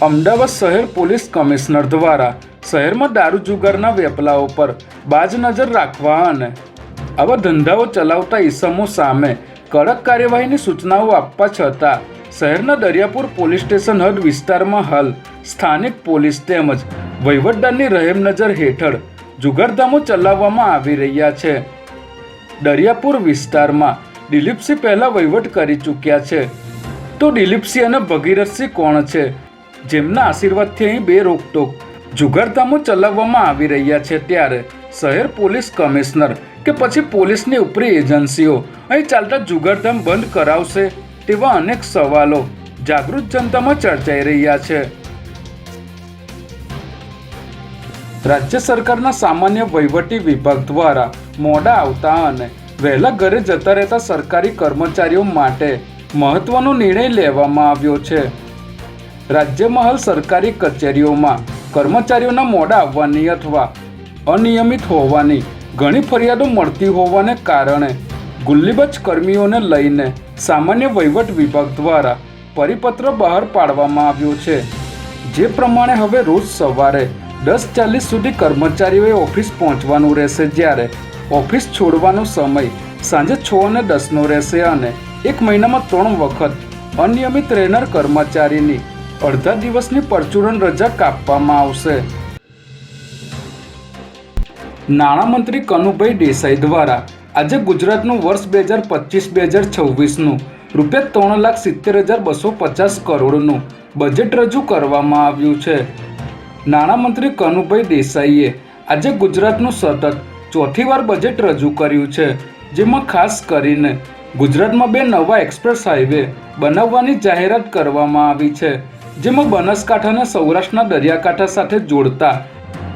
અમદાવાદ શહેર police commissioner દ્વારા શહેરમાં દારૂ જુગારના વેપલાઓ પર બાજ નજર રાખવા અને આવા ધંધાઓ ચલાવતા ઈસમો સામે કડક કાર્યવાહીની સૂચનાઓ આપવા છતાં શહેરના દરિયાપુર પોલીસ સ્ટેશન હદ વિસ્તારમાં હાલ સ્થાનિક પોલીસ તેમજ વહીવટદારની રહેમ નજર હેઠળ જુગારધામો ચલાવવામાં આવી રહ્યા છે। દરિયાપુર વિસ્તારમાં દિલીપસિંહ પહેલા વહીવટ કરી ચૂક્યા છે, તો દિલીપસિંહ અને ભગીરથસિંહ કોણ છે, જેમના આશીર્વાદથી અહીં બે રોકટોક જુગારધામો ચલાવવામાં આવી રહ્યા છે, ત્યારે શહેર પોલીસ કમિશનર કે પછી પોલીસની ઉપરી એજન્સીઓ અહીં ચાલતા જુગારધામ બંધ કરાવશે તેવા અનેક સવાલો જાગૃત જનતામાં ચર્ચાઈ રહ્યા છે। રાજ્ય સરકારના સામાન્ય વહીવટી વિભાગ દ્વારા મોડા આવતા અને વહેલા ઘરે જતા રહેતા સરકારી કર્મચારીઓ માટે મહત્વનો નિર્ણય લેવામાં આવ્યો છે। રાજ્યમાં હાલ સરકારી કચેરીઓમાં કર્મચારીઓના મોડા આવવાની અથવા અનિયમિત હોવાની ઘણી ફરિયાદો મળતી હોવાને કારણે ગુલ્લીબાજ કર્મીઓને લઈને સામાન્ય વહીવટ વિભાગ દ્વારા પરિપત્ર બહાર પાડવામાં આવ્યો છે, જે પ્રમાણે હવે રોજ સવારે 10:40 સુધી કર્મચારીઓએ ઓફિસ પહોંચવાનું રહેશે, જ્યારે ઓફિસ છોડવાનો સમય સાંજે 6:10 રહેશે અને 1 મહિનામાં 3 વખત અનિયમિત રહેનાર કર્મચારીની અડધા દિવસની પરચુરણ રજા કાપવામાં આવશે। નાણામંત્રી કનુભાઈ દેસાઈ દ્વારા આજે ગુજરાતનું વર્ષ 2025-2026નું ₹3,70,250 કરોડનું બજેટ રજૂ કરવામાં આવ્યું છે। નાણામંત્રી કનુભાઈ દેસાઈએ આજે ગુજરાતનું સતત ચોથી વાર બજેટ રજૂ કર્યું છે, જેમાં ખાસ કરીને ગુજરાતમાં 2 નવા એક્સપ્રેસ હાઈવે બનાવવાની જાહેરાત કરવામાં આવી છે, જેમાં બનાસકાંઠાને સૌરાષ્ટ્રના દરિયાકાંઠા સાથે જોડતા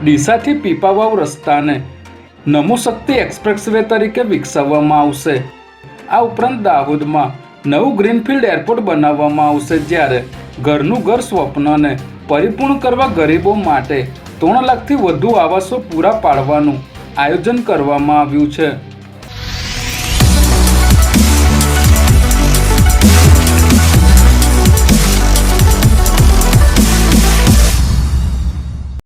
ડીસાથી પીપાવાવ રસ્તાને નમો શક્તિ એક્સપ્રેસવે તરીકે વિકસાવવામાં આવશે। આ ઉપરાંત દાહોદમાં નવું ગ્રીનફિલ્ડ એરપોર્ટ બનાવવામાં આવશે, જ્યારે ઘરનું ઘર સ્વપ્નને પરિપૂર્ણ કરવા ગરીબો માટે 3 લાખથી વધુ આવાસો પૂરા પાડવાનું આયોજન કરવામાં આવ્યું છે।